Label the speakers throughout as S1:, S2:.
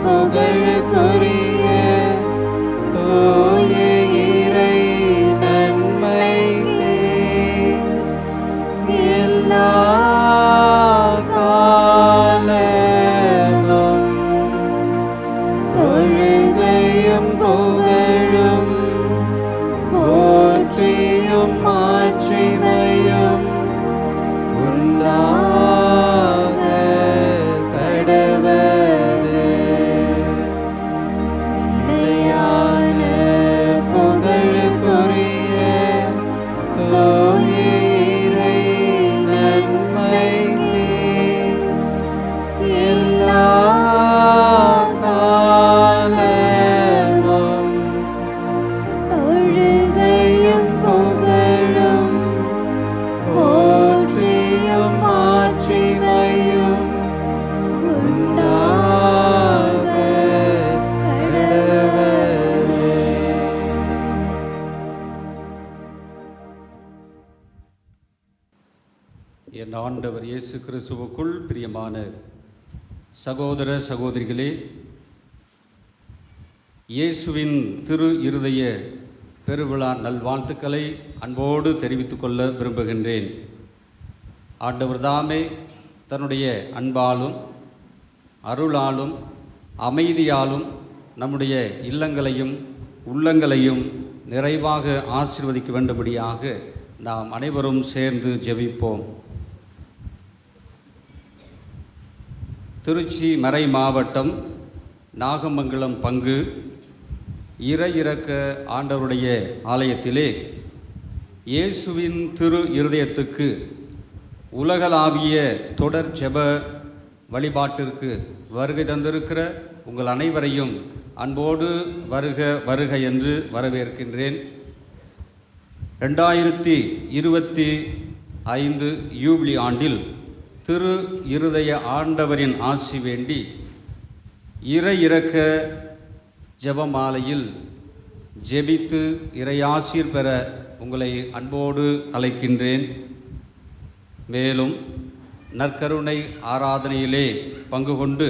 S1: புகழுக்குரிய தூய இறை நன்மைக்கே எல்லா காலமும் தொழுகையும் புகழும் போற்றியும் மாட்சிமையும் உண்டாக கடவது. நிலையான புகழுக்குரிய தூய இறை நன்மைக்கே எல்லா காலமும் தொழுகையும் புகழும் போற்றியும் மாட்சிமையும் உண்டாக கடவது.
S2: என் ஆண்டவர் இயேசு கிறிஸ்துவுக்குள் பிரியமான சகோதர சகோதரிகளே, இயேசுவின் திரு இருதய பெருவிழா நல்வாழ்த்துக்களை அன்போடு தெரிவித்துக் கொள்ள விரும்புகின்றேன். ஆண்டவர் தாமே தன்னுடைய அன்பாலும் அருளாலும் அமைதியாலும் நம்முடைய இல்லங்களையும் உள்ளங்களையும் நிறைவாக ஆசீர்வதிக்க வேண்டும்படியாக நாம் அனைவரும் சேர்ந்து ஜெபிப்போம். திருச்சி மறை மாவட்டம் நாகமங்கலம் பங்கு இறையிறக்க ஆண்டவருடைய ஆலயத்திலே இயேசுவின் திரு இருதயத்துக்கு உலகளாவிய தொடர் ஜெப வழிபாட்டிற்கு வருகை தந்திருக்கிற உங்கள் அனைவரையும் அன்போடு வருக வருக என்று வரவேற்கின்றேன். 2025 யூபிலி ஆண்டில் திரு இருதய ஆண்டவரின் ஆசி வேண்டி இறையிறக்க ஜெபமாலையில் ஜெபித்து இறையாசீர் பெற உங்களை அன்போடு அழைக்கின்றேன். மேலும் நற்கருணை ஆராதனையிலே பங்கு கொண்டு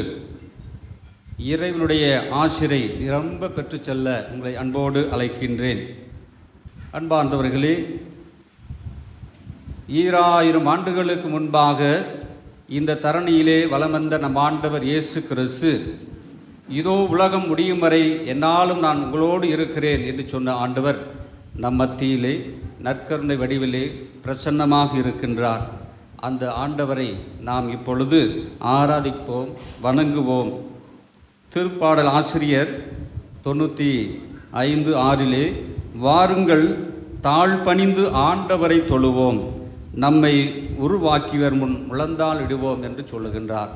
S2: இறைவனுடைய ஆசிரை நிரம்ப பெற்று செல்ல உங்களை அன்போடு அழைக்கின்றேன். அன்பார்ந்தவர்களே, 2000 ஆண்டுகளுக்கு முன்பாக இந்த தரணியிலே வலம் வந்த நம் ஆண்டவர் இயேசு கிறிஸ்து, இதோ உலகம் முடியும் வரை என்னாலும் நான் உங்களோடு இருக்கிறேன் என்று சொன்ன ஆண்டவர் நம் மத்தியிலே நற்கருணை வடிவிலே பிரசன்னமாக இருக்கின்றார். அந்த ஆண்டவரை நாம் இப்பொழுது ஆராதிப்போம், வணங்குவோம். திருப்பாடல் ஆசிரியர் 95:6 வாருங்கள் தாழ்பணிந்து ஆண்டவரை தொழுவோம், நம்மை உருவாக்கியவர் முன் முழந்தால் இடுவோம் என்று சொல்லுகின்றார்.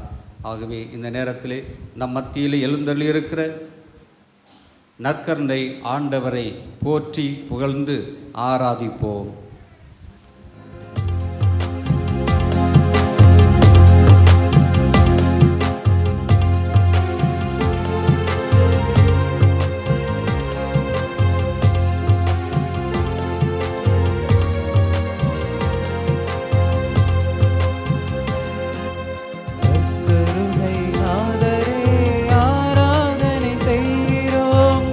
S2: ஆகவே இந்த நேரத்திலே நம் மத்தியிலே எழுந்தருளி இருக்கிற நற்கருணை ஆண்டவரை போற்றி புகழ்ந்து ஆராதிப்போம்.
S1: நற்கருணை நாதரே ஆராதனை செய்கிறோம்.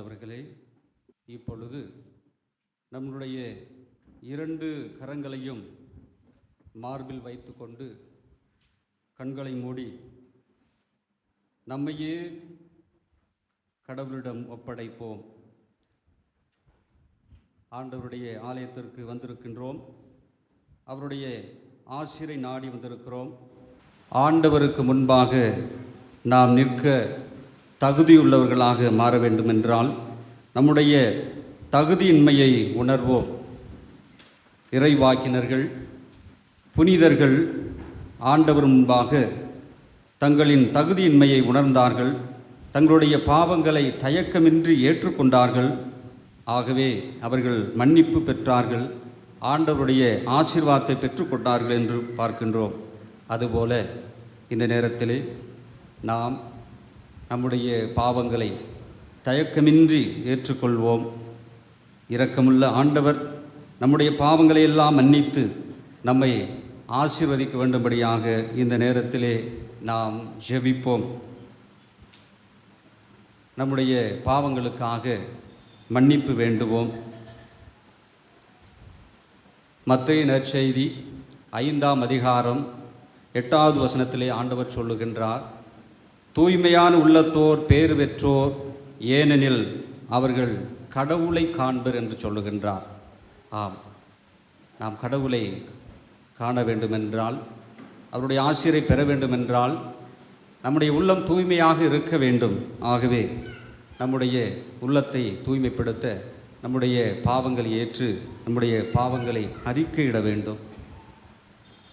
S2: பிரியமானவர்களே, இப்பொழுது நம்முடைய 2 கரங்களையும் மார்பில் வைத்துக்கொண்டு கண்களை மூடி நம்மையே கடவுளிடம் ஒப்படைப்போம். ஆண்டவருடைய ஆலயத்திற்கு வந்திருக்கின்றோம். அவருடைய ஆசிரை நாடி வந்திருக்கிறோம். ஆண்டவருக்கு முன்பாக நாம் நிற்க தகுதியுள்ளவர்களாக மாற வேண்டுமென்றால் நம்முடைய தகுதியின்மையை உணர்வோம். இறைவாக்கினர்கள், புனிதர்கள் ஆண்டவர் முன்பாக தங்களின் தகுதியின்மையை உணர்ந்தார்கள். தங்களுடைய பாவங்களை தயக்கமின்றி ஏற்றுக்கொண்டார்கள். ஆகவே அவர்கள் மன்னிப்பு பெற்றார்கள், ஆண்டவருடைய ஆசீர்வாதத்தை பெற்றுக்கொண்டார்கள் என்று பார்க்கின்றோம். அதுபோல இந்த நேரத்திலே நாம் நம்முடைய பாவங்களை தயக்கமின்றி ஏற்றுக்கொள்வோம். இரக்கமுள்ள ஆண்டவர் நம்முடைய பாவங்களை எல்லாம் மன்னித்து நம்மை ஆசீர்வதிக்க வேண்டும்படியாக இந்த நேரத்திலே நாம் ஜெபிப்போம். நம்முடைய பாவங்களுக்காக மன்னிப்பு வேண்டுவோம். மத்தேயு நற்செய்தி 5ஆம் அதிகாரம் 8வது வசனத்திலே ஆண்டவர் சொல்லுகின்றார், தூய்மையான உள்ளத்தோர் பேறு பெற்றோர், ஏனெனில் அவர்கள் கடவுளை காண்பர் என்று சொல்லுகின்றார். ஆம், நாம் கடவுளை காண வேண்டுமென்றால், அவருடைய ஆசிரை பெற வேண்டுமென்றால் நம்முடைய உள்ளம் தூய்மையாக இருக்க வேண்டும். ஆகவே நம்முடைய உள்ளத்தை தூய்மைப்படுத்த நம்முடைய பாவங்களை ஏற்று நம்முடைய பாவங்களை அறிக்கையிட வேண்டும்.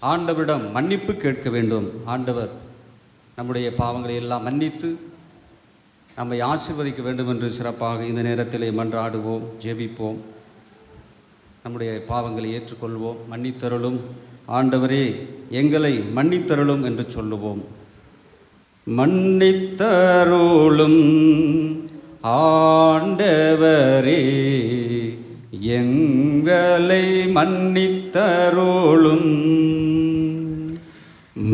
S2: ஆண்டவரிடம் மன்னிப்பு கேட்க வேண்டும். ஆண்டவர் நம்முடைய பாவங்களை எல்லாம் மன்னித்து நம்மை ஆசீர்வதிக்க வேண்டும் என்று சிறப்பாக இந்த நேரத்திலே மன்றாடுவோம், ஜெபிப்போம். நம்முடைய பாவங்களை ஏற்றுக்கொள்வோம். மன்னித்தருளும் ஆண்டவரே, எங்களை மன்னித்தருளும் என்று சொல்லுவோம். மன்னித்தருளும் ஆண்டவரே, எங்களை மன்னித்தருளும்.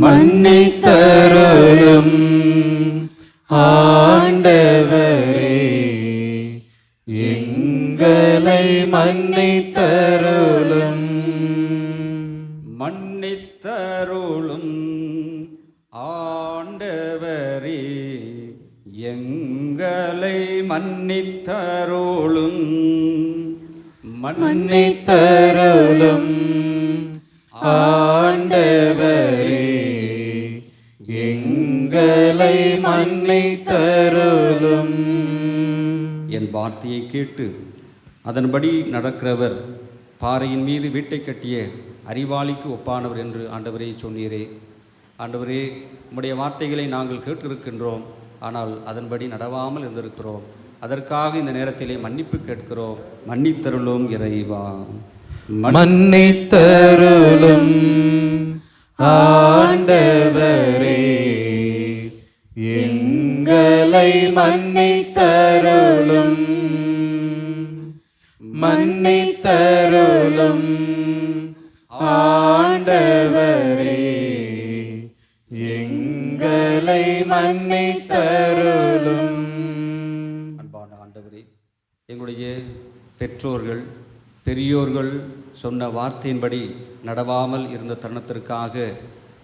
S1: மன்னித்தருளும் ஆண்டவரே, எங்களை மன்னித்தருளும்.
S2: மன்னித்தருளும் ஆண்டவரே, எங்களை மன்னித்தருளும்.
S1: மன்னித்தருளும் ஆண்டவரே, எங்களை மன்னித்தருளும்.
S2: என் வார்த்தையை கேட்டு அதன்படி நடக்கிறவர் பாறையின் மீது வீட்டை கட்டிய அறிவாளிக்கு ஒப்பானவர் என்று ஆண்டவரே சொன்னீரே. ஆண்டவரே, உம்முடைய வார்த்தைகளை நாங்கள் கேட்டிருக்கின்றோம், ஆனால் அதன்படி நடவாமல் இருந்திருக்கிறோம். அதற்காக இந்த நேரத்திலே மன்னிப்பு கேட்கிறோம். மன்னித்தருளும் இறைவா.
S1: மன்னித்தருளும் ஆண்டவரே, எங்களை மன்னித்தருளும். மன்னித்தருளும் ஆண்டவரே, எங்களை மன்னித்தருளும்.
S2: அன்பான ஆண்டவரே, எங்களுடைய பெற்றோர்கள் பெரியோர்கள் சொன்ன வார்த்தையின்படி நடவாமல் இருந்த தருணத்திற்காக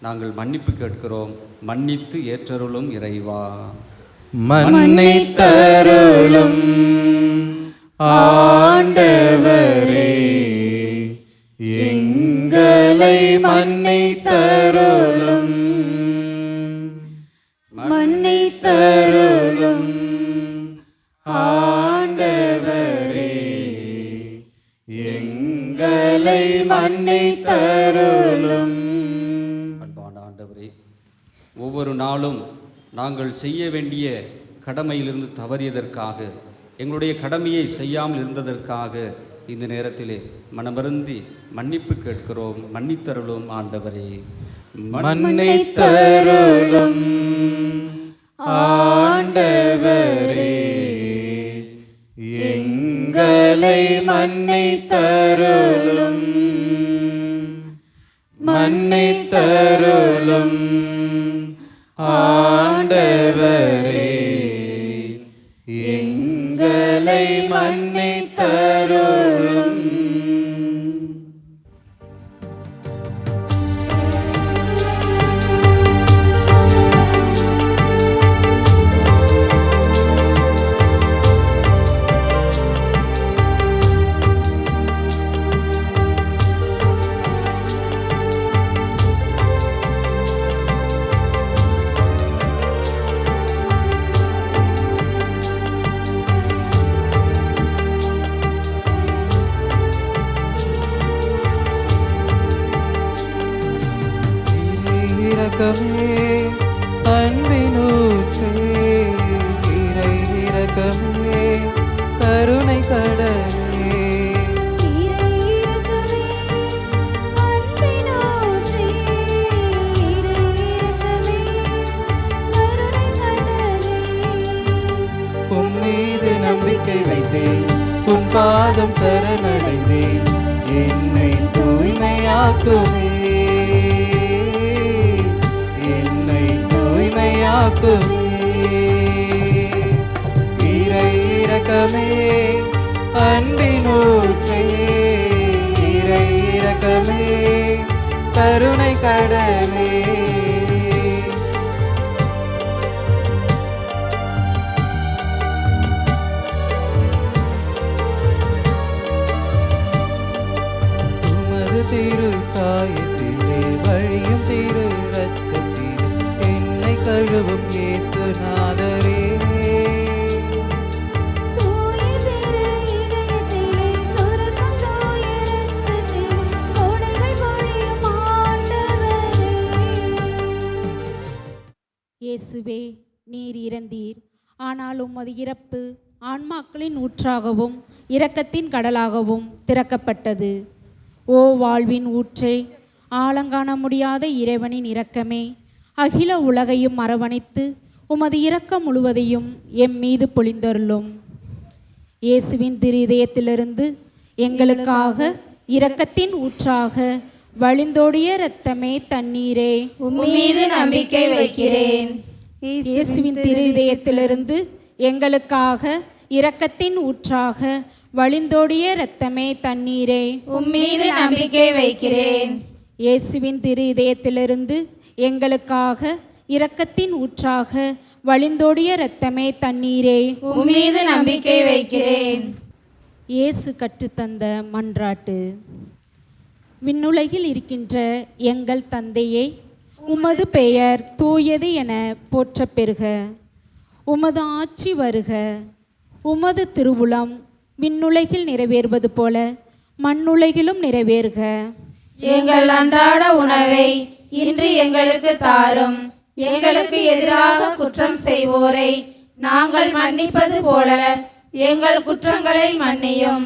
S2: நாங்கள் மன்னிப்பு கேட்கிறோம். மன்னித்து ஏற்றருளும் இறைவா.
S1: மன்னித்தருளும் ஆண்டவரே, எங்களை மன்னித்தருளும். மன்னித்தருளும் ஆண்டவரே, எங்களை மன்னித்தருளும்.
S2: அன்பான ஆண்டவரே, ஒவ்வொரு நாளும் நாங்கள் செய்ய வேண்டிய கடமையிலிருந்து தவறியதற்காக, எங்களுடைய கடமையை செய்யாமல் இருந்ததற்காக இந்த நேரத்திலே மனமருந்தி மன்னிப்பு கேட்கிறோம். மன்னித்தருளும் ஆண்டவரே.
S1: மன்னித்தருளும் ஆண்டவரே, எங்களை மன்னித்தருளும். மன்னித்தருளும் ஆண்டவரே, எங்களை எங்களை மன்னித்தருளும்.
S3: இரக்கமே அன்பினூற்றே, இறை இரக்கமே கருணை கடலே.
S4: இறை இரக்கமே அன்பினூற்றே, இறை இரக்கமே கருணை கடலே.
S3: உம்மீது நம்பிக்கை வைத்தேன், உன் பாதம் சரணடைந்தேன், என்னை தூய்மையாக்குமே, என்னை தூய்மையாக்குமே. இறை இரக்கமே அன்பினூற்றே, இறை இரக்கமே கருணை கடலே. உமது திரு காயத்திலே வழியும் திரு ரத்தத்திலே என்னை கழுவும் இயேசுநாதரே.
S4: தூய திரு இதயத்திலே சுரக்கும் தூய இரத்தத்திலே கொடைகள் பொழியும் ஆண்டவரே.
S5: இயேசுவே, நீர் இறந்தீர், ஆனால் உமது இறப்பு ஆன்மாக்களின் ஊற்றாகவும் இரக்கத்தின் கடலாகவும் திறக்கப்பட்டது. ஓ வாழ்வின் ஊற்றே, ஆழங்காண முடியாத இறைவனின் இரக்கமே, அகில உலகையும் அரவணைத்து உமது இரக்கம் முழுவதையும் எம் மீது பொழிந்தருளும். இயேசுவின் திரு இதயத்திலிருந்து எங்களுக்காக இரக்கத்தின் ஊற்றாக வழிந்தோடிய இரத்தமே தண்ணீரே,
S1: உம்மீது நம்பிக்கை வைக்கிறேன்.
S5: இயேசுவின் திரு இதயத்திலிருந்து எங்களுக்காக இரக்கத்தின் ஊற்றாக வழிந்தோடிய இரத்தமே தண்ணீரே,
S1: உம்மீது நம்பிக்கை வைக்கிறேன்.
S5: இயேசுவின் திரு இதயத்திலிருந்து எங்களுக்காக இரக்கத்தின் ஊற்றாக வழிந்தோடிய இரத்தமே தண்ணீரே,
S1: உம்மீது நம்பிக்கை வைக்கிறேன்.
S5: இயேசு கற்றுத்தந்த மன்றாட்டு. விண்ணுலகில் இருக்கின்ற எங்கள் தந்தையே, உமது பெயர் தூயது என போற்றப் பெறுக. உமது ஆட்சி வருக. உமது திருவுளம் விண்ணுலகில் நிறைவேறுவது போல மண்ணுலகிலும் நிறைவேறுக.
S1: எங்கள் அன்றாட உணவை இன்று எங்களுக்கு தாரும். எங்களுக்கு எதிராக குற்றம் செய்வோரை நாங்கள் மன்னிப்பது போல எங்கள் குற்றங்களை மன்னியும்.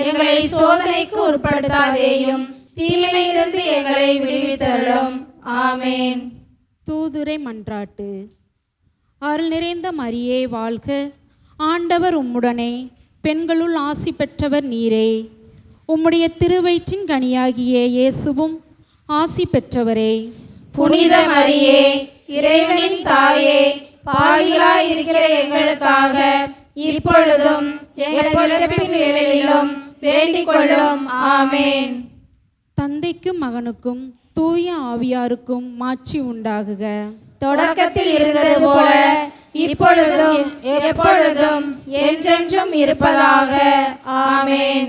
S1: எங்களை சோதனைக்கு உட்படுத்தாதேயும், தீமையிலிருந்து எங்களை விடுவித்தருளும். ஆமேன்.
S5: தூதுரை மன்றாட்டு. அருள் நிறைந்த மரியே வாழ்க, ஆண்டவர் உம்முடனே, பெண்களுள் ஆசி பெற்றவர் நீரே. உம்முடைய திருவயிற்றின் கனியாகிய இயேசுவும் ஆசி பெற்றவரே.
S1: புனித மரியே, இறைவனின் தாயே, பாவிகளாய் இருக்கிற எங்களுக்காக இப்பொழுதும் எங்கள் பிறப்பின் வேளையிலும் வேண்டிக் கொள்ளும். ஆமேன்.
S5: தந்தைக்கும் மகனுக்கும் தூய ஆவியாருக்கும் மாட்சி உண்டாகுக.
S1: தொடக்கத்தில் இருந்தது போல இப்பொழுதும் எப்பொழுதும் என்றென்றும் இருப்பதாக. ஆமேன்.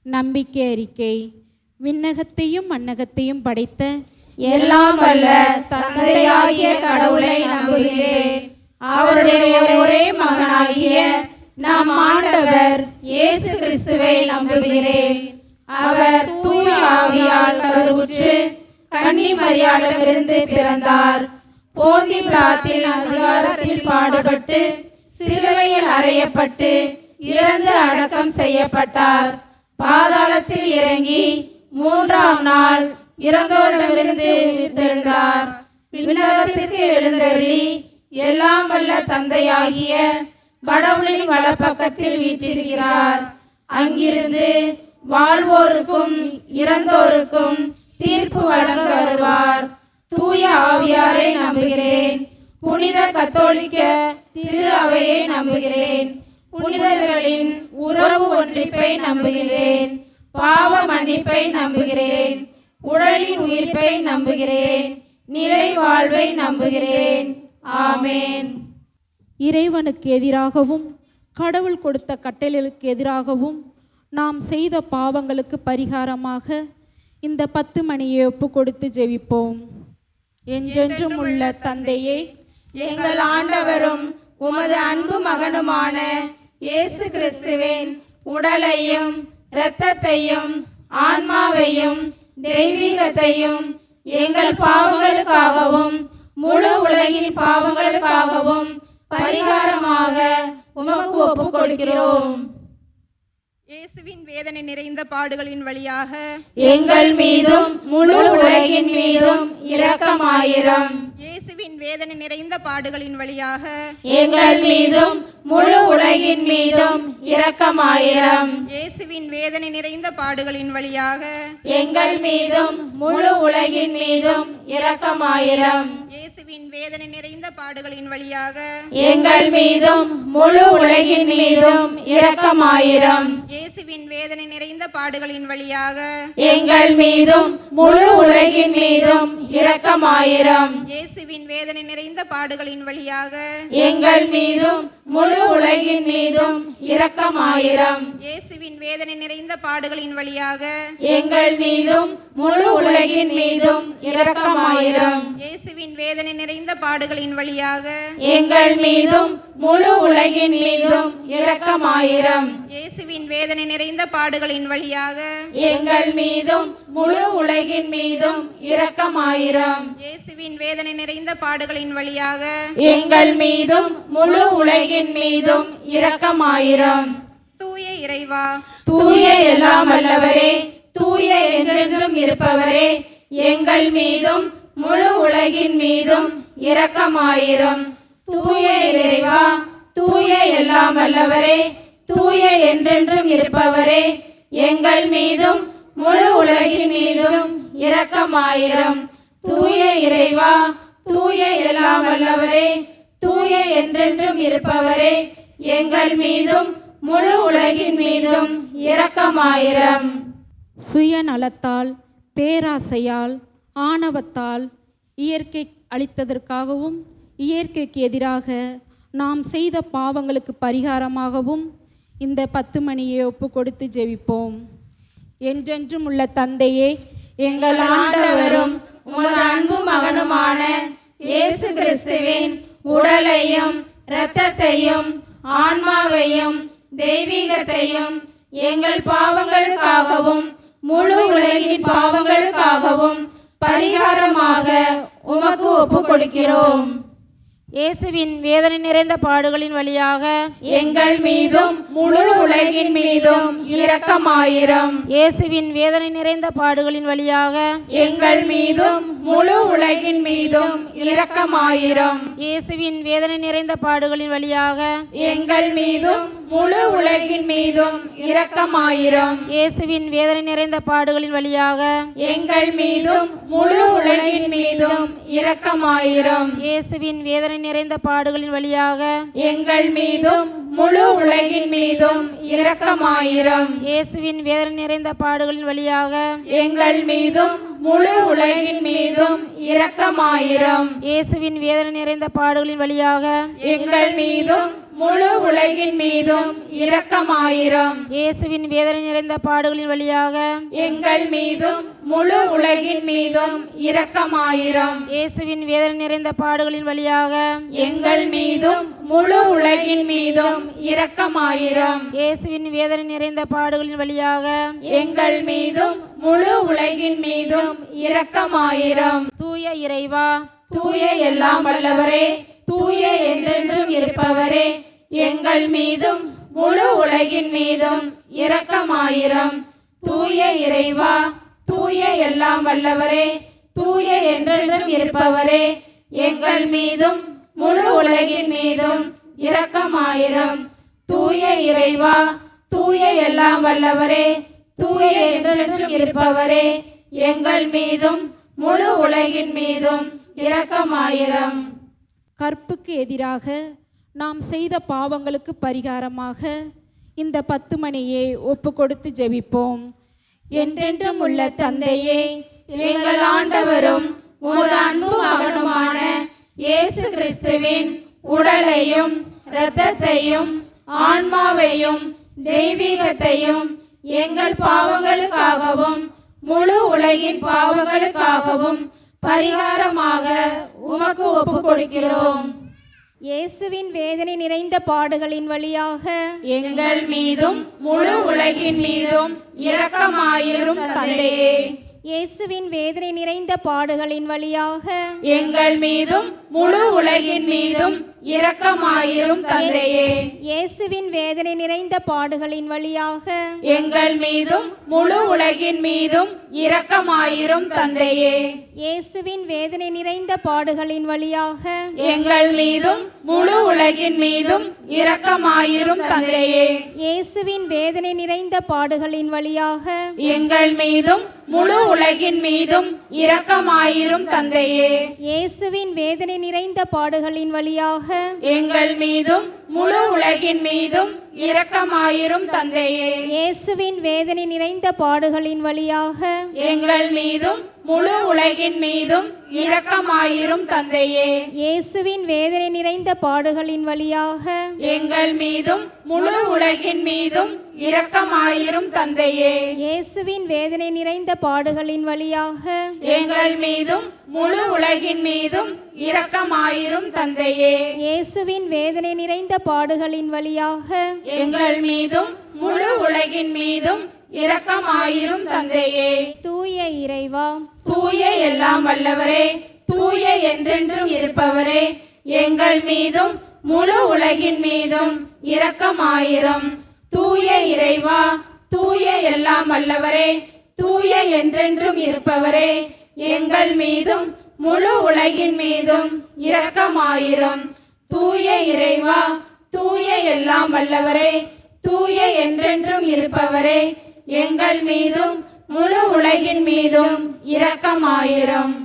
S5: நம்பிக்கை அறிக்கை. விண்ணகத்தையும் மண்ணகத்தையும் படைத்த
S1: எல்லாம் வல்ல தந்தையாகிய கடவுளை நம்புகிறேன். அவருடைய ஒரே மகனாகிய நம் ஆண்டவர் இயேசு கிறிஸ்துவை நம்புகிறேன். அவர் தூய ஆவியால் கருவுற்று கன்னி மரியாளிடமிருந்து பிறந்தார். போந்தி பிலாத்தின் அதிகாரத்தில் பாடுபட்டு சிலுவையில் அறையப்பட்டு இறந்து அடக்கம் செய்யப்பட்டார். பாதாளத்தில் இறங்கி மூன்றாம் நாள் இறந்தோரிடமிருந்து உயிர்த்தெழுந்தார். விண்ணகத்திற்கு எழுந்தருளி எல்லாம் வல்ல தந்தையாகிய கடவுளின் வலப்பக்கத்தில் வீற்றிருக்கிறார். அங்கிருந்து வாழ்வோருக்கும் இறந்தோருக்கும் தீர்ப்பு வழங்க வருவார். தூய ஆவியாரை நம்புகிறேன். புனித கத்தோலிக்க திரு அவையை நம்புகிறேன். புனிதர்களின் உறவு ஒன்றிப்பை நம்புகிறேன். பாவ மன்னிப்பை நம்புகிறேன். உடலின் உயிர்ப்பை நம்புகிறேன். நிலை வாழ்வை நம்புகிறேன். ஆமேன்.
S5: இறைவனுக்கு எதிராகவும் கடவுள் கொடுத்த கட்டளைகளுக்கு எதிராகவும் நாம் செய்த பாவங்களுக்கு பரிகாரமாக இந்த 10 மணியை ஒப்பு கொடுத்து ஜெபிப்போம். என்றென்றும் உள்ள தந்தையே,
S1: எங்கள் ஆண்டவரும் உமது அன்பு மகனுமான இயேசு கிறிஸ்துவின் உடலையும் இரத்தத்தையும் ஆன்மாவையும் தெய்வீகத்தையும் எங்கள் பாவங்களுக்காகவும் முழு உலகின் பாவங்களுக்காகவும் பரிகாரமாக உமக்கு ஒப்புக் கொடுக்கிறோம்.
S6: இயேசுவின் வேதனை நிறைந்த பாடுகளின் வழியாக
S1: எங்கள் மீதும் முழு உலகின் மீதும் இரக்கமாயிரம்.
S6: இயேசுவின் வேதனை நிறைந்த பாடுகளின் வழியாக
S1: எங்கள் மீதும் முழு உலகின் மீதும் இரக்கமாயிரம்.
S6: இயேசுவின் வேதனை நிறைந்த பாடுகளின் வழியாக
S1: எங்கள் மீதும் முழு உலகின் மீதும் இரக்கமாயிரம்.
S6: இயேசுவின் வேதனை நிறைந்த பாடுகளின் வழியாக
S1: எங்கள் மீதும் முழு உலகின் மீதும் இரக்கமாயிரம்.
S6: இயேசுவின் வேதனை நிறைந்த பாடுகளின் வழியாக
S1: எங்கள் மீதும் முழு உலகின் மீதும் இரக்கமாயிரம்.
S6: இயேசுவின் வேதனை நிறைந்த பாடுகளின் வழியாக
S1: எங்கள் மீதும் முழு உலகின் மீதும் இரக்கமாயிரம்.
S6: இயேசுவின் வேதனை நிறைந்த பாடுகளின் வழியாக
S1: எங்கள் மீதும் முழு உலகின் மீதும் இரக்கமாயிரம்.
S6: இயேசுவின் வேதனை நிறைந்த பாடுகளின் வழியாக
S1: எங்கள் மீதும் முழு உலகின் மீதும் இரக்கமாயிரம்.
S6: இயேசுவின் வேதனை நிறைந்த பாடுகளின் வழியாக
S1: எங்கள் மீதும் முழு உலகின் மீதும் இரக்கமாயிரம்.
S6: இயேசுவின் வேதனை நிறைந்த பாடுகளின் வழியாக
S1: எங்கள் மீதும் முழு உலகின் மீதும் இரக்கமாயிரம்.
S6: தூய இறைவா,
S1: தூய எல்லாம் வல்லவரே, தூய என்றென்றும் இருப்பவரே, எங்கள் மீதும் முழு உலகின் மீதும் இரக்கமாயிரம். தூய இறைவா, தூய எல்லாம் வல்லவரே, தூய என்றென்றும் இருப்பவரே, எங்கள் மீதும் முழு உலகின் மீதும் இரக்கமாயிரம். தூய இறைவா, தூய எல்லாம் வல்லவரே, தூய என்றென்றும் இருப்பவரே, எங்கள் மீதும் முழு உலகின் மீதும் இரக்கமாயிரம்.
S5: சுயநலத்தால், பேராசையால், ஆணவத்தால் இயற்கை அளித்ததற்காகவும் இயற்கைக்கு எதிராக நாம் செய்த பாவங்களுக்கு பரிகாரமாகவும் இந்த 10 மணியை ஒப்பு கொடுத்து ஜெபிப்போம். என்றென்றும் உள்ள தந்தையே,
S1: எங்கள் ஆண்டவரும் உமது அன்பு மகனுமான இயேசு கிறிஸ்துவின் உடலையும் இரத்தத்தையும் ஆன்மாவையும் தெய்வீகத்தையும் எங்கள் பாவங்களுக்காகவும் முழு உலகின் பாவங்களுக்காகவும் பரிகாரமாக உமக்கு ஒப்புக் கொடுக்கிறோம்.
S7: இயேசுவின் வேதனை நிறைந்த பாடுகளின் வழியாக
S1: எங்கள் மீதும் முழு உலகின் மீதும் இரக்கமாயிரம்.
S7: இயேசுவின் வேதனை நிறைந்த பாடுகளின் வழியாக
S1: எங்கள் மீதும் முழு உலகின் மீதும் இரக்கமாயிரம்.
S7: இயேசுவின் வேதனை நிறைந்த பாடுகளின் வழியாக
S1: எங்கள் மீதும் முழு உலகின் மீதும் இரக்கமாயிரம்.
S7: இயேசுவின் வேதனை நிறைந்த பாடுகளின் வழியாக
S1: எங்கள் மீதும் முழு உலகின் மீதும் இரக்கமாயிரம்.
S7: இயேசுவின் வேதனை நிறைந்த பாடுகளின் வழியாக
S1: எங்கள் மீதும் முழு உலகின் மீதும் இரக்கமாயிரம்.
S7: இயேசுவின் வேதனை நிறைந்த பாடுகளின் வழியாக
S1: எங்கள் மீதும் முழு உலகின் மீதும் இரக்கமாயிரம்.
S7: இயேசுவின் வேதனை நிறைந்த பாடுகளின் வழியாக
S1: எங்கள் மீதும் முழு உலகின் மீதும் இரக்கமாயிரம்.
S7: இயேசுவின் வேதனை நிறைந்த பாடுகளின் வழியாக
S1: எங்கள் மீதும் முழு உலகின் மீதும் இரக்கமாயிரம்.
S7: இயேசுவின் வேதனை நிறைந்த பாடுகளின் வழியாக
S1: எங்கள் மீதும் முழு உலகின் மீதும் இரக்கமாயிரம்.
S7: இயேசுவின் வேதனை நிறைந்த பாடுகளின் வழியாக
S1: எங்கள் மீதும் முழு உலகின் மீதும் இரக்கமாயிரம்.
S7: தூய இறைவா,
S1: தூய எல்லாம் வல்லவரே, தூய என்றென்றும் இருப்பவரே, எங்கள் மீதும் முழு உலகின் மீதும் இரக்கமாயிரம். தூய இறைவா, தூய எல்லாம் வல்லவரே, தூய என்றென்றும் இருப்பவரே, எங்கள் மீதும் முழு உலகின் மீதும் இரக்கமாயிரம். தூய இறைவா, தூய எல்லாம் வல்லவரே, தூய என்றென்றும் இருப்பவரே, எங்கள் மீதும் முழு உலகின் மீதும் இரக்கமாயிரம்.
S5: கற்புக்கு எதிராக நாம் செய்த பாவங்களுக்கு பரிகாரமாக இந்த 10 மணியை ஒப்பு கொடுத்து ஜெபிப்போம்.
S1: என்றென்றும் உள்ள தந்தையே, எங்கள் ஆண்டவரும் உமது அன்பு மகனுமான இயேசு கிறிஸ்துவின் உடலையும் இரத்தத்தையும் ஆன்மாவையும் தெய்வீகத்தையும் எங்கள் பாவங்களுக்காகவும் முழு உலகின் பாவங்களுக்காகவும் பரிகாரமாக உமக்கு ஒப்பு கொடுக்கிறோம்.
S4: இயேசுவின் வேதனை நிறைந்த பாடுகளின் வழியாக
S1: எங்கள் மீதும் முழு உலகின் மீதும் இரக்கமாயிரும் தந்தையே.
S4: இயேசுவின் வேதனை நிறைந்த பாடுகளின் வழியாக
S1: எங்கள் மீதும் முழு உலகின் மீதும் இரக்கமாயிரும் தந்தையே.
S4: இயேசுவின் வேதனை நிறைந்த பாடுகளின் வழியாக
S1: எங்கள் மீதும் முழு உலகின் மீதும் இரக்கமாயிரும் தந்தையே.
S4: இயேசுவின் வேதனை நிறைந்த பாடுகளின் வழியாக
S1: எங்கள் மீதும் முழு உலகின் மீதும் இரக்கமாயிரும் தந்தையே.
S4: இயேசுவின் வேதனை நிறைந்த பாடுகளின் வழியாக
S1: எங்கள் மீதும் முழு உலகின் மீதும் இரக்கமாயிரும் தந்தையே.
S4: இயேசுவின் வேதனை நிறைந்த பாடுகளின் வழியாக
S1: எங்கள் மீதும் முழு உலகின் மீதும் இரக்கமாயிரும் தந்தையே.
S4: இயேசுவின் வேதனை நிறைந்த பாடுகளின் வழியாக
S1: எங்கள் மீதும் முழு உலகின் மீதும் இரக்கமாயிரும் தந்தையே.
S4: இயேசுவின் வேதனை நிறைந்த பாடுகளின் வழியாக
S1: எங்கள் மீதும் முழு உலகின் மீதும் இரக்கமாயிரும் தந்தையே.
S4: இயேசுவின் வேதனை நிறைந்த பாடுகளின் வழியாக
S1: எங்கள் மீதும் முழு உலகின் மீதும் இரக்கமாயிரும் தந்தையே.
S4: இயேசுவின் வேதனை நிறைந்த பாடுகளின் வழியாக
S1: எங்கள் மீதும் முழு உலகின் மீதும் இரக்கமாயிரும் தந்தையே.
S4: தூய இறைவா,
S1: தூய எல்லாம் வல்லவரே, தூய என்றென்றும் இருப்பவரே, எங்கள் மீதும் முழு உலகின் மீதும் இரக்கமாயிரும். தூய இறைவா, தூய எல்லாம் வல்லவரே, தூய என்றென்றும் இருப்பவரே, எங்கள் மீதும் முழு உலகின் மீதும் இரக்கமாயிரும். தூய இறைவா, தூய எல்லாம் வல்லவரே, தூய என்றென்றும் இருப்பவரே, எங்கள் மீதும் முழு உலகின் மீதும் இரக்கமாயிரும்.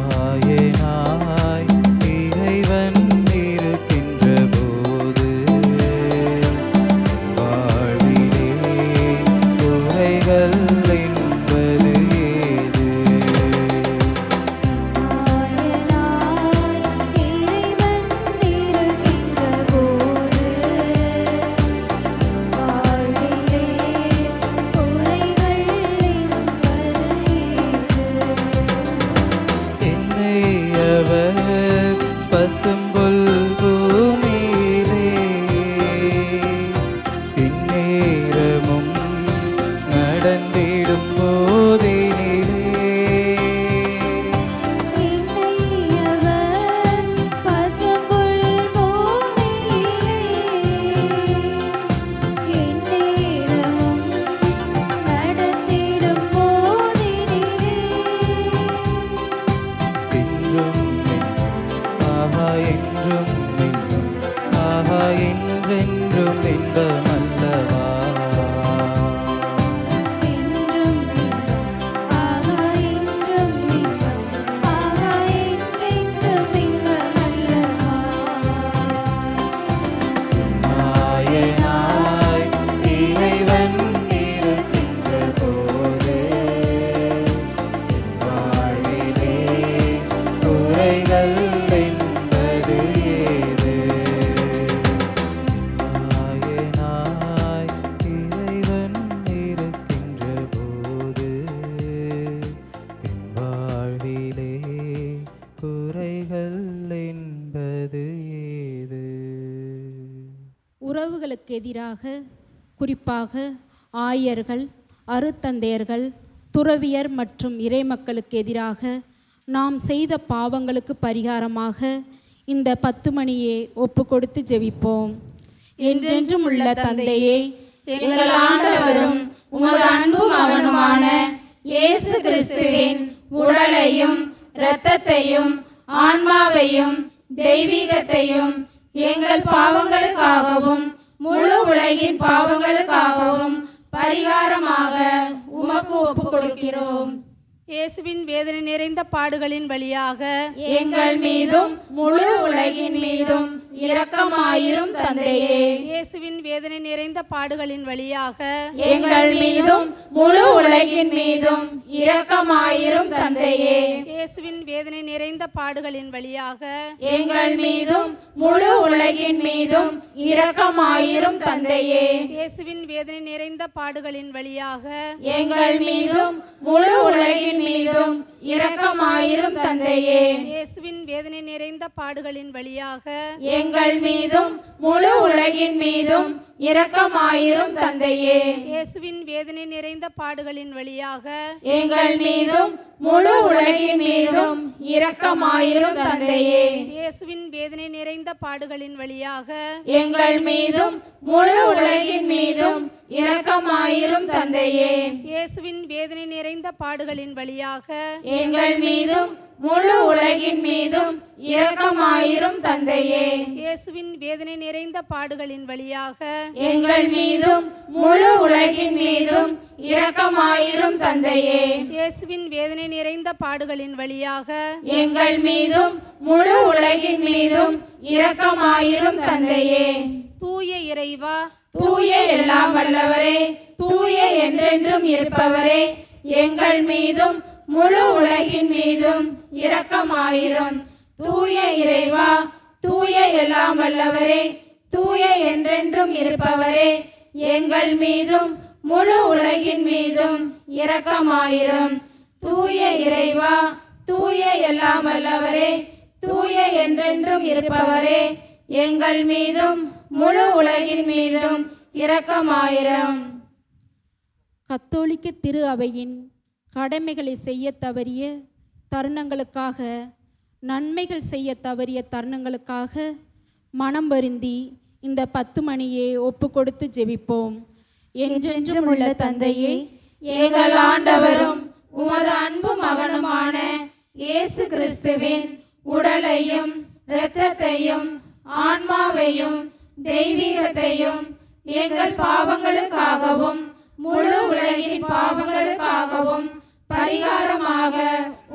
S3: நாயனாய் இறைவன் இருக்கின்ற போது வாழ்விலே குறைகள் என்பது ஏது?
S4: நாயனாய் இறைவன் இருக்கின்ற போது வாழ்விலே குறைகள் என்பது
S3: என்னை அவர் பசும்புல் பூமியிலே இந்நேரமும் நடந்திடும் போதினிலே
S4: என்னையவர் பசும்புல் பூமியிலே எந்நேரமும் நடந்திடும் போதினிலே
S3: என்றும் ஆஹா என்றென்றும் இன்பமல்லவா
S4: என்றும் ஆகா என்றும் ஆகா என்றென்றும் இன்பமல்லவா.
S3: நாயனாய் இறைவன் இருக்கின்ற போது வாழ்விலே குறைகள் என்பது ஏது? நாயனாய் இறைவன் இருக்கின்ற போது என் வாழ்விலே குறைகள் என்பது ஏது?
S5: உறவுகளுக்கு எதிராக, குறிப்பாக ஆயர்கள், அருத்தந்தையர்கள், துறவியர் மற்றும் இறைமக்களுக்கு எதிராக நாம் செய்த பாவங்களுக்கு பரிகாரமாக இந்த 10 மணியை ஒப்பு கொடுத்து ஜெபிப்போம். என்றென்றும் உள்ள தந்தையே,
S1: எங்கள் ஆண்டவரும் உமது அன்பு மகனுமான இயேசு கிறிஸ்துவின் உடலையும் இரத்தத்தையும் ஆன்மாவையும் தெய்வீகத்தையும் எங்கள் பாவங்களுக்காகவும் முழு உலகின் பாவங்களுக்காகவும் பரிகாரமாக உமக்கு ஒப்புக் கொடுக்கிறோம்.
S7: இயேசுவின் வேதனை நிறைந்த பாடுகளின் வழியாக
S1: எங்கள் மீதும் முழு உலகின் மீதும் இரக்கமாயிரும் தந்தையே.
S7: இயேசுவின் வேதனை நிறைந்த பாடுகளின் வழியாக
S1: எங்கள் மீதும் முழு உலகின் மீதும் இரக்கமாயிரும் தந்தையே.
S7: இயேசுவின் வேதனை நிறைந்த பாடுகளின் வழியாக
S1: எங்கள் மீதும் முழு உலகின் மீதும் இரக்கமாயிரும் தந்தையே.
S7: இயேசுவின் வேதனை நிறைந்த பாடுகளின் வழியாக
S1: எங்கள் மீதும் முழு உலகின் மீதும் இரக்கமாயிரும் தந்தையே.
S7: இயேசுவின் வேதனை நிறைந்த பாடுகளின் வழியாக
S1: எங்கள் மீதும் முழு உலகின் மீதும் இரக்கமாயிரும் தந்தையே.
S7: இயேசுவின் வேதனை நிறைந்த பாடுகளின் வழியாக
S1: எங்கள் மீதும் முழு உலகின் மீதும் இரக்கமாயிரும் தந்தையே.
S7: இயேசுவின் வேதனை நிறைந்த பாடுகளின் வழியாக
S1: எங்கள் மீதும் முழு உலகின் மீதும் இரக்கமாயிரும் தந்தையே.
S7: இயேசுவின் வேதனை நிறைந்த பாடுகளின் வழியாக
S1: எங்கள் மீதும் முழு உலகின் மீதும் இரக்கமாயிரும் தந்தையே.
S7: இயேசுவின் வேதனை நிறைந்த பாடுகளின் வழியாக
S1: எங்கள் மீதும் முழு உலகின் மீதும் இரக்கமாயிரும் தந்தையே.
S7: இயேசுவின் வேதனை நிறைந்த பாடுகளின் வழியாக
S1: எங்கள் மீதும் முழு உலகின் மீதும் இரக்கமாயிரும் தந்தையே.
S7: தூய இறைவா,
S1: தூய எல்லாம் வல்லவரே, தூய என்றென்றும் இருப்பவரே, எங்கள் மீதும் முழு உலகின் மீதும் இரக்கமாயிரும். தூய இறைவா, தூய எல்லாம் வல்லவரே, தூய என்றென்றும் இருப்பவரே, எங்கள் மீதும் முழு உலகின் மீதும் இரக்கமாயிரும். தூய இறைவா, தூய எல்லாம் வல்லவரே, தூய என்றென்றும் இருப்பவரே, எங்கள் மீதும் முழு உலகின் மீதும் இரக்கமாயிரும்.
S5: கத்தோலிக்க திரு அவையின் கடமைகளை செய்ய தவறிய தருணங்களுக்காக, நன்மைகள் செய்ய தவறிய தருணங்களுக்காக மனம் வருந்தி இந்த 10 மணியை ஒப்பு கொடுத்து ஜெபிப்போம். என்றென்றும் உள்ள தந்தையே,
S1: எங்கள் ஆண்டவரும் உமது அன்பு மகனுமான இயேசு கிறிஸ்துவின் உடலையும் இரத்தத்தையும் ஆன்மாவையும் தெய்வீகத்தையும் எங்கள் பாவங்களுக்காகவும் முழு உலகின் பாவங்களுக்காகவும் பரிகாரமாக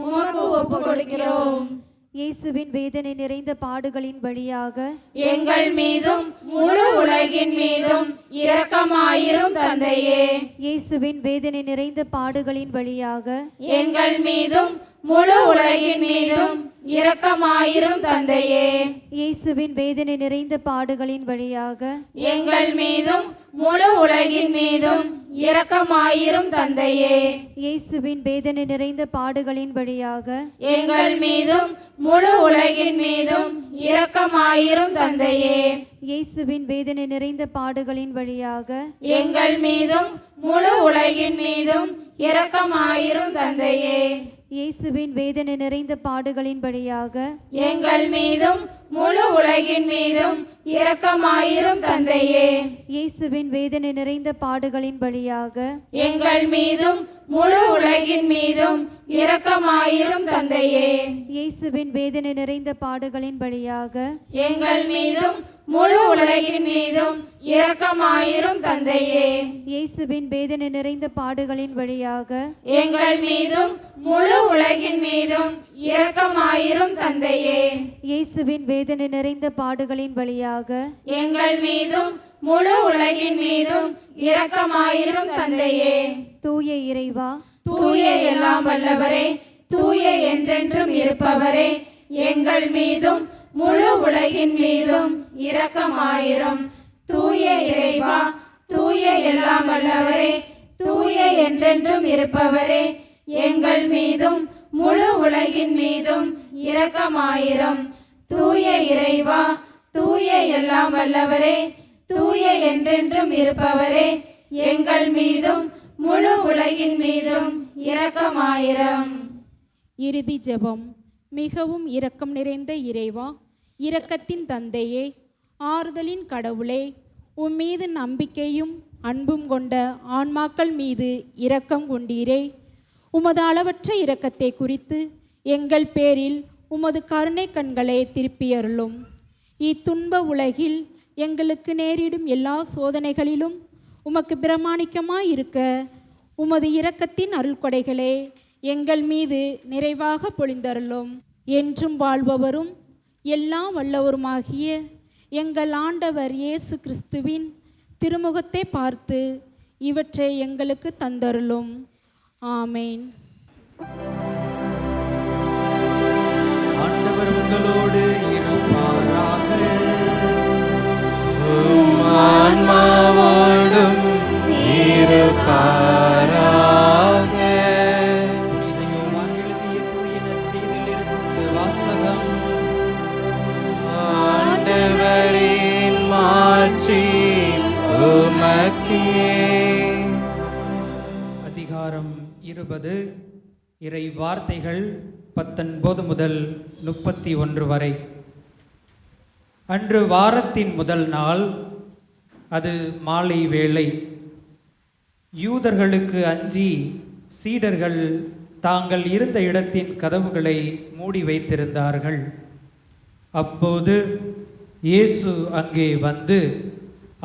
S1: உமக்கு ஒப்பு கொடுக்கிறோம்.
S8: இயேசுவின் வேதனை நிறைந்த பாடுகளின் வழியாக
S1: எங்கள் மீதும் முழு உலகின் மீதும் இரக்கமாயிரும் தந்தையே.
S8: இயேசுவின் வேதனை நிறைந்த பாடுகளின் வழியாக
S1: எங்கள் மீதும் முழு உலகின் மீதும் இரக்கமாயிரும் தந்தையே.
S8: இயேசுவின் வேதனை நிறைந்த பாடுகளின் வழியாக
S1: எங்கள் மீதும் முழு உலகின் மீதும் இரக்கமாயிரும் தந்தையே.
S8: இயேசுவின் வேதனை நிறைந்த பாடுகளின் வழியாக
S1: எங்கள் மீதும் முழு உலகின் மீதும் இரக்கமாயிரும் தந்தையே.
S8: இயேசுவின் வேதனை நிறைந்த பாடுகளின் வழியாக
S1: எங்கள் மீதும் முழு உலகின் மீதும் இரக்கமாயிரும் தந்தையே.
S8: இயேசுவின் வேதனை நிறைந்த பாடுகளின் வழியாக
S1: எங்கள் மீதும் முழு உலகின் மீதும் இரக்கமாயிரும் தந்தையே.
S8: இயேசுவின் வேதனை நிறைந்த பாடுகளின் வழியாக
S1: எங்கள் மீதும் முழு உலகின் மீதும் இரக்கமாயிரும் தந்தையே.
S8: இயேசுவின் வேதனை நிறைந்த பாடுகளின் வழியாக
S1: எங்கள் மீதும் முழு உலகின் மீதும் இரக்கமாயிரும் தந்தையே.
S8: இயேசுவின் வேதனை நிறைந்த பாடுகளின் வழியாக
S1: எங்கள் மீதும் முழு உலகின் மீதும் இரக்கமாயிரும் தந்தையே.
S8: இயேசுவின் வேதனை நிறைந்த பாடுகளின் வழியாக
S1: எங்கள் மீதும் முழு உலகின் மீதும் இரக்கமாயிரும் தந்தையே.
S8: தூய இறைவா,
S1: தூய எல்லாம் வல்லவரே, தூய என்றென்றும் இருப்பவரே, எங்கள் மீதும் முழு உலகின் மீதும் இரக்கமாயிரும். தூய இறைவா, தூய எல்லாம் வல்லவரே, தூய என்றென்றும் இருப்பவரே, எங்கள் மீதும் முழு உலகின் மீதும் இரக்கமாயிரும். தூய இறைவா, தூய எல்லாம் வல்லவரே, தூய என்றென்றும் இருப்பவரே, எங்கள் மீதும் முழு உலகின் மீதும் இரக்கமாயிரும்.
S5: இறுதி ஜெபம். மிகவும் இரக்கம் நிறைந்த இறைவா, இரக்கத்தின் தந்தையே, ஆறுதலின் கடவுளே, உம்மீது நம்பிக்கையும் அன்பும் கொண்ட ஆன்மாக்கள் மீது இரக்கம் கொண்டீரே. உமது அளவற்ற இரக்கத்தை குறித்து எங்கள் பேரில் உமது கருணை கண்களை திருப்பியருளும். இத்துன்ப உலகில் எங்களுக்கு நேரிடும் எல்லா சோதனைகளிலும் உமக்கு பிரமாணிக்கமாயிருக்க உமது இரக்கத்தின் அருள்கொடைகளே எங்கள் மீது நிறைவாக பொழிந்தருளும். என்றும் வாழ்பவரும் எல்லாம் வல்லவருமாகிய எங்கள் ஆண்டவர் இயேசு கிறிஸ்துவின் திருமுகத்தை பார்த்து இவற்றை எங்களுக்கு தந்தருளும். ஆமேன்.
S3: ஆண்டவர் உங்களோடு இருப்பாராக. உம் ஆன்மாவோடும் இருப்பாராக. புனித யோவான் எழுதிய தூய நற்செய்தியிலிருந்து வாசகம். ஆண்டவரின் மாட்சி உமக்கே. அதிகாரம் 20. இறை வார்த்தைகள் 19 முதல் 31 வரை. அன்று வாரத்தின் முதல் நாள், அது மாலை வேளை. யூதர்களுக்கு அஞ்சி சீடர்கள் தாங்கள் இருந்த இடத்தின் கதவுகளை மூடி வைத்திருந்தார்கள். அப்போது இயேசு அங்கே வந்து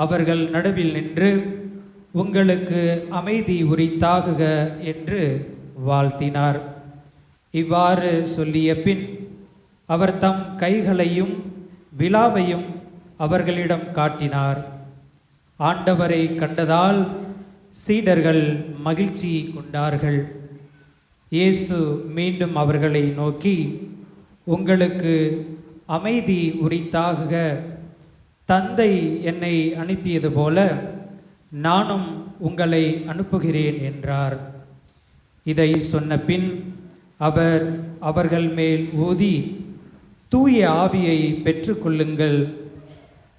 S3: அவர்கள் நடுவில் நின்று, உங்களுக்கு அமைதி உரித்தாகுக என்று வாழ்த்தினார். இவ்வாறு சொல்லிய பின் அவர் தம் கைகளையும் விலாவையும் அவர்களிடம் காட்டினார். ஆண்டவரை கண்டதால் சீடர்கள் மகிழ்ச்சி கொண்டார்கள். இயேசு மீண்டும் அவர்களை நோக்கி, உங்களுக்கு அமைதி உரித்தாகுக. தந்தை என்னை அனுப்பியது போல நானும் உங்களை அனுப்புகிறேன் என்றார். இதை சொன்ன பின் அவர் அவர்கள் மேல் ஊதி, தூய ஆவியை பெற்றுக்கொள்ளுங்கள்.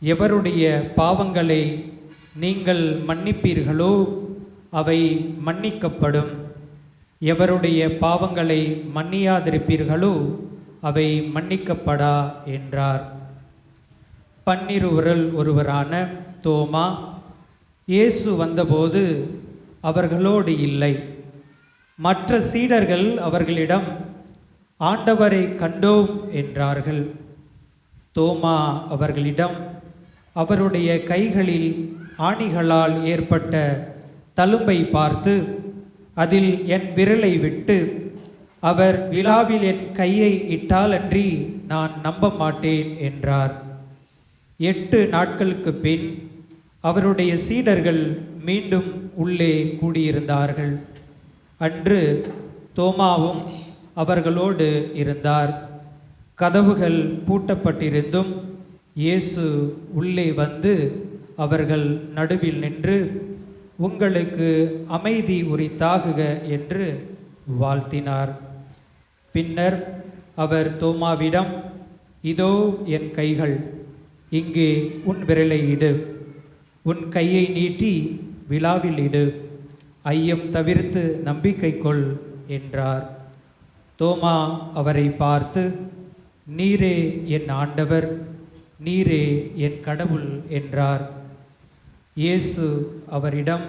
S3: எவருடைய பாவங்களை நீங்கள் மன்னிப்பீர்களோ அவை மன்னிக்கப்படும். எவருடைய பாவங்களை மன்னியாதிருப்பீர்களோ அவை மன்னிக்கப்படா என்றார். 12 ஒருவரான தோமா இயேசு வந்தபோது அவர்களோடு இல்லை. மற்ற சீடர்கள் அவர்களிடம், ஆண்டவரை கண்டோம் என்றார்கள். தோமா அவர்களிடம், அவருடைய கைகளில் ஆணிகளால் ஏற்பட்ட தழும்பை பார்த்து, அதில் என் விரலை விட்டு அவர் விலாவில் என் கையை இட்டாலன்றி நான் நம்ப மாட்டேன் என்றார். 8 நாட்களுக்கு பின் அவருடைய சீடர்கள் மீண்டும் உள்ளே கூடியிருந்தார்கள். அன்று தோமாவும் அவர்களோடு இருந்தார். கதவுகள் பூட்டப்பட்டிருந்தும் இயேசு உள்ளே வந்து அவர்கள் நடுவில் நின்று, உங்களுக்கு அமைதி உரித்தாகுக என்று வாழ்த்தினார். பின்னர் அவர் தோமாவிடம், இதோ என் கைகள், இங்கே உன் விரலை இடு. உன் கையை நீட்டி விலாவில் இடு. ஐயம் தவிர்த்து நம்பிக்கை கொள் என்றார். தோமா அவரை பார்த்து, நீரே என் ஆண்டவர், நீரே என் கடவுள் என்றார். இயேசு அவரிடம்,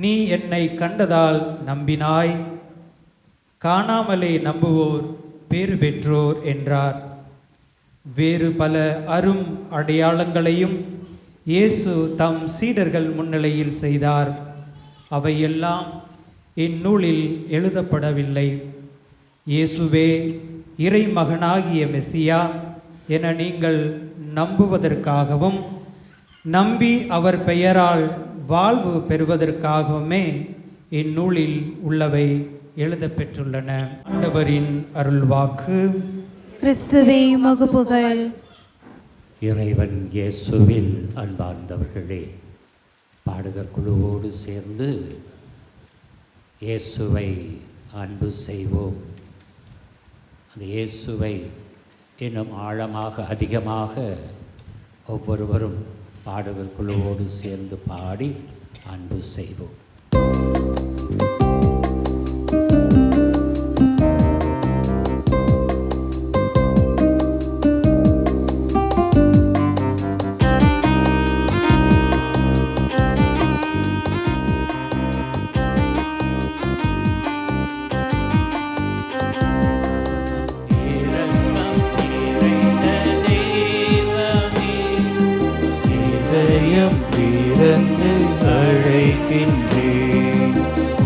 S3: நீ என்னை கண்டதால் நம்பினாய். காணாமலே நம்புவோர் பேறு பெற்றோர் என்றார். வேறு பல அரும் அடையாளங்களையும் இயேசு தம் சீடர்கள் முன்னிலையில் செய்தார். அவையெல்லாம் இந்நூலில் எழுதப்படவில்லை. இயேசுவே இறைமகனாகிய மெசியா என நீங்கள் நம்புவதற்காகவும் நம்பி அவர் பெயரால் வாழ்வு பெறுவதற்காகவுமே இந்நூலில் உள்ளவை எழுதப்பெற்றுள்ளன. ஆண்டவரின் அருள்வாக்கு.
S8: கிறிஸ்துவே உமக்கு புகழ்.
S9: இறைவன் இயேசுவில் அன்பார்ந்தவர்களே, பாடகர் குழுவோடு சேர்ந்து இயேசுவை அன்பு செய்வோம். அந்த இயேசுவை இன்னும் ஆழமாக அதிகமாக ஒவ்வொருவரும் பாடகர் குழுவோடு சேர்ந்து பாடி அன்பு செய்வோம்.
S3: இரக்கம்
S9: திறந்து அழைக்கின்றேன்.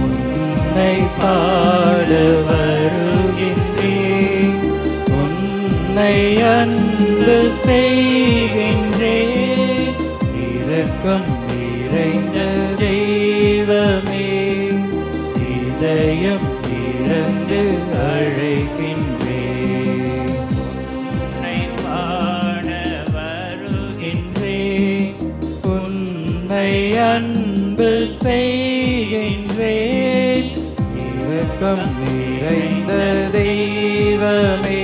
S9: உன்னை பாட வருகின்றேன். உன்னை அன்பு செய்கின்றேன். இரக்கம் நிறைந்த தெய்வமே, இதயம் திறந்து அழைக்கின்றேன். உன்னை பாட வருகின்றேன். உன்னை அன்பு செய்கின்றேன். இரக்கம் நிறைந்த தெய்வமே,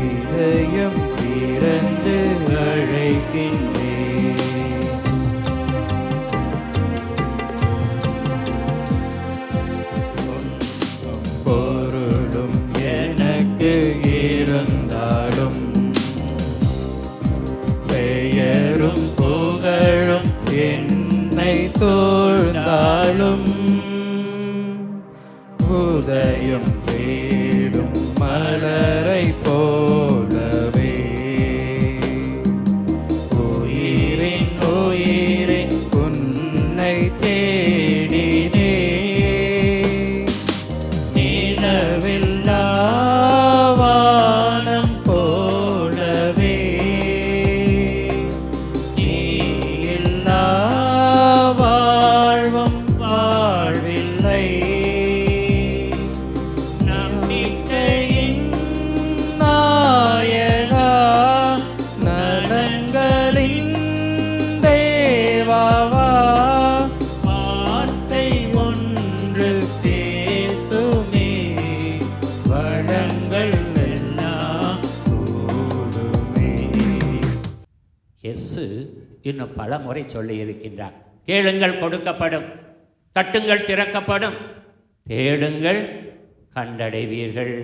S9: இதயம் திறந்து அழைக்கின்றேன். பொருளும் எனக்கு இருந்தாலும், பெயரும் புகழும் என்னை சூழ்ந்தாலும், உதயம் தேடும் மலரை போலவே, உயிரின் உயிரே உன்னை தேடினே. நிலவில்லா வானம் போலவே, நீ இல்லா வாழ்வும் வாழ்வில்லை. நம்பிக்கையின் நாயகா, நலன்களின் தேவாவா, வார்த்தை ஒன்று பேசுமே, வளங்கள் எல்லாம் கூடுமே. இயேசு இன்னும் பல முறை சொல்லி இருக்கின்றார், கேளுங்கள் கொடுக்கப்படும், தட்டுங்கள் திறக்கப்படும், தேடுங்கள் கண்டடைவீர்கள்.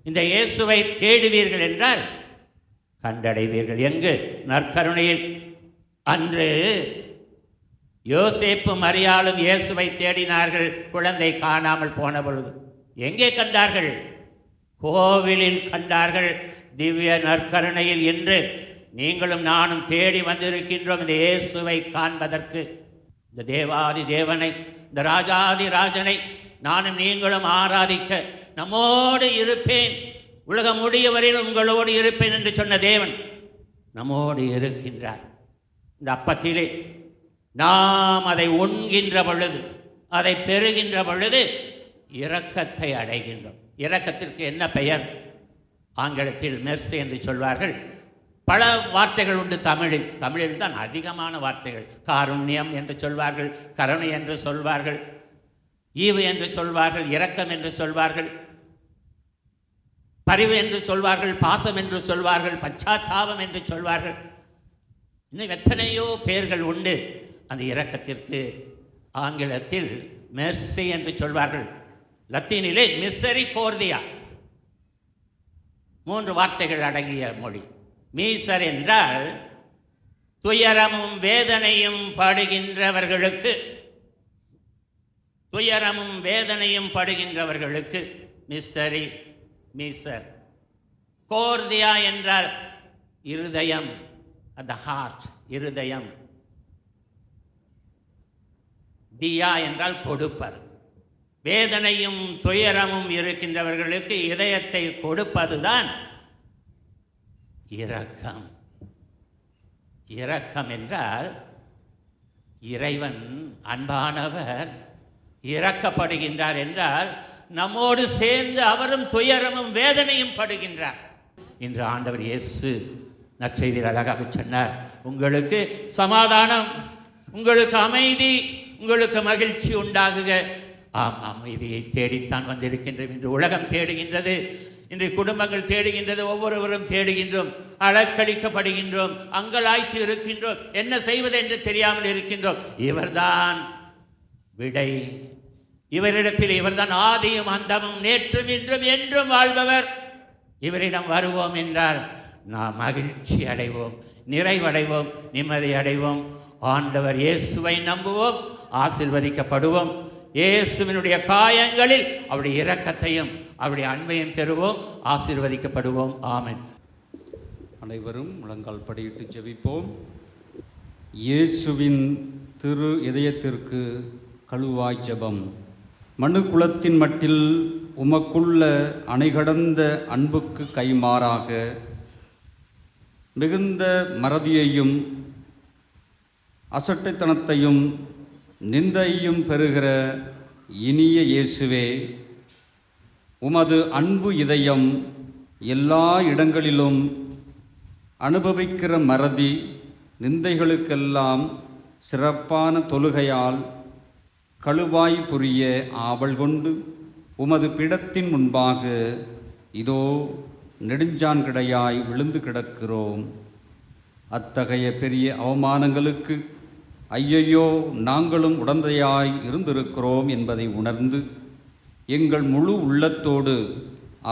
S9: இந்த இயேசுவை தேடுவீர்கள் என்றால் கண்டடைவீர்கள். எங்கு? நற்கருணையில். அன்று யோசேப்பு மரியாளும் இயேசுவை தேடினார்கள், குழந்தை காணாமல் போன பொழுது. எங்கே கண்டார்கள்? கோவிலில் கண்டார்கள். திவ்ய நற்கருணையில் என்று நீங்களும் நானும் தேடி வந்திருக்கின்றோம் இந்த இயேசுவை காண்பதற்கு. இந்த தேவாதி தேவனை, இந்த ராஜாதி ராஜனை நானும் நீங்களும் ஆராதிக்க நம்மோடு இருப்பேன், உலகம் முடிய வரையில் உங்களோடு இருப்பேன் என்று சொன்ன தேவன் நம்மோடு இருக்கின்றார். இந்த அப்பத்திலே நாம் அதை உண்கின்ற பொழுது, அதை பெறுகின்ற பொழுது இரக்கத்தை அடைகின்றோம். இரக்கத்திற்கு என்ன பெயர்? ஆங்கிலத்தில் மெர்சி என்று சொல்வார்கள். பல வார்த்தைகள் உண்டு தமிழில் தான் அதிகமான வார்த்தைகள். காருண்யம் என்று சொல்வார்கள், கருணை என்று சொல்வார்கள், ஈவு என்று சொல்வார்கள், இரக்கம் என்று சொல்வார்கள், பரிவு என்று சொல்வார்கள், பாசம் என்று சொல்வார்கள், பச்சாத்தாபம் என்று சொல்வார்கள். இன்னும் எத்தனையோ பெயர்கள் உண்டு அந்த இரக்கத்திற்கு. ஆங்கிலத்தில் மெர்சி என்று சொல்வார்கள், லத்தீனிலே மிசரிகோர்டியா. 3 வார்த்தைகள் அடங்கிய மொழி. மீசர் என்றால் துயரமும் வேதனையும் படுகின்றவர்களுக்கு, துயரமும் வேதனையும் படுகின்றவர்களுக்கு மிசரி, மீசர். கோர்தியா என்றால் இருதயம், அந்த ஹார்ட், இருதயம். தியா என்றால் கொடுப்பர். வேதனையும் துயரமும் இருக்கின்றவர்களுக்கு இதயத்தை கொடுப்பதுதான் இரக்கம். இரக்கம் என்றால் இறைவன் அன்பானவர் இரக்கப்படுகின்றார் என்றால் நம்மோடு சேர்ந்து அவரும் துயரமும் வேதனையும் படுகின்றார். இன்று ஆண்டவர் இயேசு நற்செய்தியில் அழகாக சொன்னார், உங்களுக்கு சமாதானம், உங்களுக்கு அமைதி, உங்களுக்கு மகிழ்ச்சி உண்டாகுக. ஆம், அமைதியை தேடித்தான் வந்திருக்கின்றோம். இன்று உலகம் தேடுகின்றது, இன்று குடும்பங்கள் தேடுகின்றது, ஒவ்வொருவரும் தேடுகின்றோம், அலக்களிக்கப்படுகின்றோம், அங்கலாய்த்து இருக்கின்றோம், என்ன செய்வது என்று தெரியாமல் இருக்கின்றோம். இவர்தான் விடை. இவரிடத்தில் இவர்தான் ஆதியும் அந்தமும், நேற்றும் இன்றும் என்றும் வாழ்பவர். இவரிடம் வருவோம் என்றால் நாம் மகிழ்ச்சி அடைவோம், நிறைவடைவோம், நிம்மதி அடைவோம். ஆண்டவர் இயேசுவை நம்புவோம், ஆசீர்வதிக்கப்படுவோம். இயேசுவினுடைய காயங்களில் அவருடைய இரக்கத்தையும் அவருடைய அன்பையும் பெறுவோம், ஆசீர்வதிக்கப்படுவோம். ஆமென்.
S2: அனைவரும் முழங்கால் படியிட்டு ஜெபிப்போம். இயேசுவின் திரு இதயத்திற்கு கழுவாய் ஜெபம். மனுக்குலத்தின் மட்டில் உமக்குள்ள அணைகடந்த அன்புக்கு கைமாறாக மிகுந்த மறதியையும் அசட்டைத்தனத்தையும் நிந்தையும் பெறுகிற இனிய இயேசுவே, உமது அன்பு இதயம் எல்லா இடங்களிலும் அனுபவிக்கிற மறதி நிந்தைகளுக்கெல்லாம் சிறப்பான தொழுகையால் கழுவாய் புரிய ஆவல் கொண்டு உமது பீடத்தின் முன்பாக இதோ நெடுஞ்சான்கிடையாய் விழுந்து கிடக்கிறோம். அத்தகைய பெரிய அவமானங்களுக்கு ஐயையோ நாங்களும் உடந்தையாய் இருந்திருக்கிறோம் என்பதை உணர்ந்து எங்கள் முழு உள்ளத்தோடு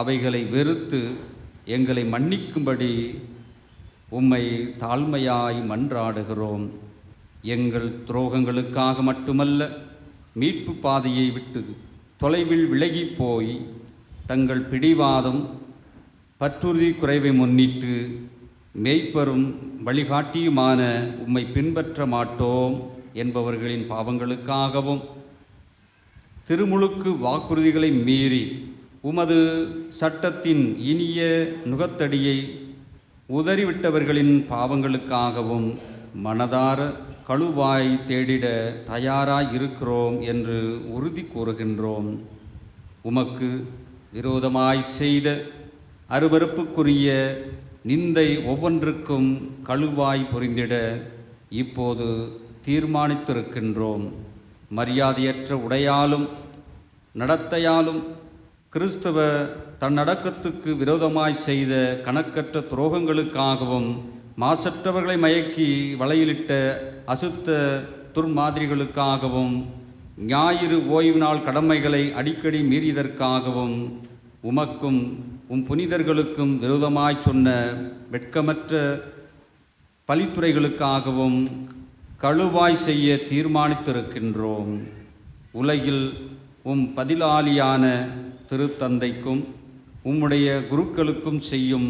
S2: அவைகளை வெறுத்து எங்களை மன்னிக்கும்படி உம்மை தாழ்மையாய் மன்றாடுகிறோம். எங்கள் துரோகங்களுக்காக மட்டுமல்ல, மீட்பு பாதையை விட்டு தொலைவில் விலகி போய் தங்கள் பிடிவாதம் பற்றுறுதி குறைவை முன்னிட்டு மேய்ப்பரும் வழிகாட்டியுமான உம்மை பின்பற்ற மாட்டோம் என்பவர்களின் பாவங்களுக்காகவும் திருமுழுக்கு வாக்குறுதிகளை மீறி உமது சட்டத்தின் இனிய நுகத்தடியை உதறிவிட்டவர்களின் பாவங்களுக்காகவும் மனதார கழுவாய் தேடிட தயாராய் இருக்கிறோம் என்று உறுதி கூறுகின்றோம். உமக்கு விரோதமாய் செய்த அருவருப்புக்குரிய நிந்தை ஒவ்வொன்றுக்கும் கழுவாய் புரிந்திட இப்போது தீர்மானித்திருக்கின்றோம். மரியாதையற்ற உடையாலும் நடத்தையாலும் கிறிஸ்தவ தன்னடக்கத்துக்கு விரோதமாய் செய்த கணக்கற்ற துரோகங்களுக்காகவும் மாசற்றவர்களை மயக்கி வலையிலிட்ட அசுத்த துர்மாதிரிகளுக்காகவும் ஞாயிறு ஓய்வு நாள் கடமைகளை அடிக்கடி மீறியதற்காகவும் உமக்கும் உம் புனிதர்களுக்கும் விரோதமாய் சொன்ன வெட்கமற்ற பழித்துரைகளுக்காகவும் கழுவாய் செய்ய தீர்மானித்திருக்கின்றோம். உலகில் உம் பதிலாளியான திருத்தந்தைக்கும் உம்முடைய குருக்களுக்கும் செய்யும்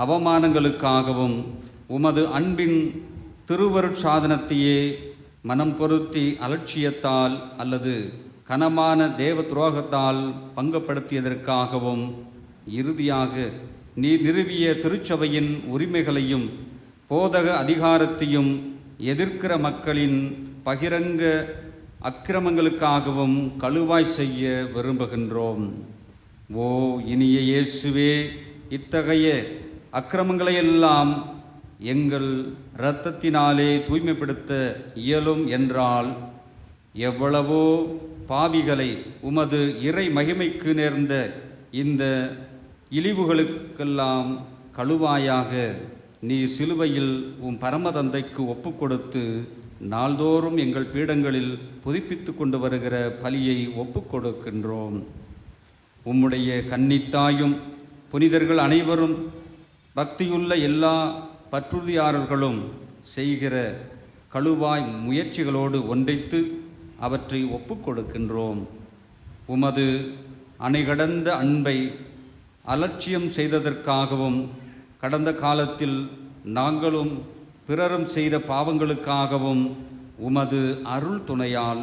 S2: அவமானங்களுக்காகவும் உமது அன்பின் திருவருட்சாதனத்தையே மனம் பொருத்தி அலட்சியத்தால் அல்லது கனமான தேவ துரோகத்தால் பங்கப்படுத்தியதற்காகவும் இறுதியாக நீ நிறுவிய திருச்சபையின் உரிமைகளையும் போதக அதிகாரத்தையும் எதிர்க்கிற மக்களின் பகிரங்க அக்கிரமங்களுக்காகவும் கழுவாய் செய்ய விரும்புகின்றோம். ஓ இனிய இயேசுவே, இத்தகைய அக்கிரமங்களையெல்லாம் எங்கள் இரத்தத்தினாலே தூய்மைப்படுத்த இயலும் என்றால் எவ்வளவோ பாவிகளை உமது இறை மகிமைக்கு நேர்ந்த இந்த இழிவுகளுக்கெல்லாம் கழுவாயாக நீ சிலுவையில் உம் பரமதந்தைக்கு ஒப்புக்கொடுத்து நாள்தோறும் எங்கள் பீடங்களில் புதுப்பித்து கொண்டு வருகிற பலியை ஒப்புக்கொடுக்கின்றோம். உம்முடைய கன்னித்தாயும் புனிதர்கள் அனைவரும் பக்தியுள்ள எல்லா பற்றுறுதியாளர்களும் செய்கிற கழுவாய் முயற்சிகளோடு ஒன்றித்து அவற்றை ஒப்புக்கொடுக்கின்றோம். உமது அணைகடந்த அன்பை அலட்சியம் செய்ததற்காகவும் கடந்த காலத்தில் நாங்களும் பிறரும் செய்த பாவங்களுக்காகவும் உமது அருள் துணையால்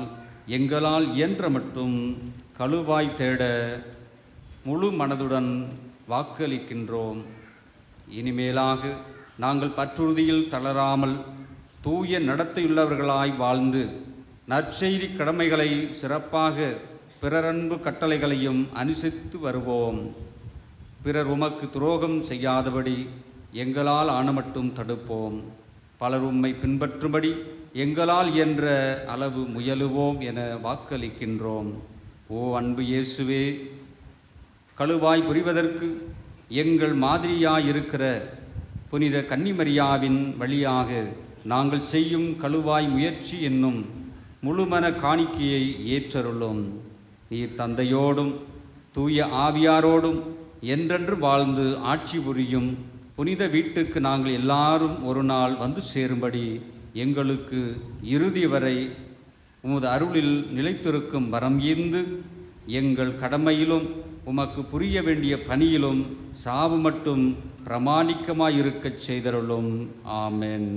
S2: எங்களால் இயன்ற மட்டும் கழுவாய் தேட முழு மனதுடன் வாக்களிக்கின்றோம். இனிமேலாக நாங்கள் பற்றுறுதியில் தளராமல் தூய நடத்தையுள்ளவர்களாய் வாழ்ந்து நற்செய்தி கடமைகளை சிறப்பாக பிறரன்பு கட்டளைகளையும் அனுசரித்து வருவோம். பிறர் உமக்கு துரோகம் செய்யாதபடி எங்களால் ஆனமட்டும் தடுப்போம். பலர் உம்மை பின்பற்றும்படி எங்களால் என்ற அளவு முயலுவோம் என வாக்களிக்கின்றோம். ஓ அன்பு இயேசுவே, கழுவாய் புரிவதற்கு எங்கள் மாதிரியாயிருக்கிற புனித கன்னிமரியாவின் வழியாக நாங்கள் செய்யும் கழுவாய் முயற்சி என்னும் முழுமன காணிக்கையை ஏற்றருளும். நீர் தந்தையோடும் தூய ஆவியாரோடும் என்றென்று வாழ்ந்து ஆட்சி புரியும் புனித வீட்டுக்கு நாங்கள் எல்லாரும் ஒரு நாள் வந்து சேரும்படி எங்களுக்கு இறுதி வரை உமது அருளில் நிலைத்திருக்கும் வரம் ஈந்து எங்கள் கடமையிலும் உமக்கு புரிய வேண்டிய பணியிலும் சாவு மட்டும் பிரமாணிக்கமாயிருக்கச் செய்தருளும். ஆமென்.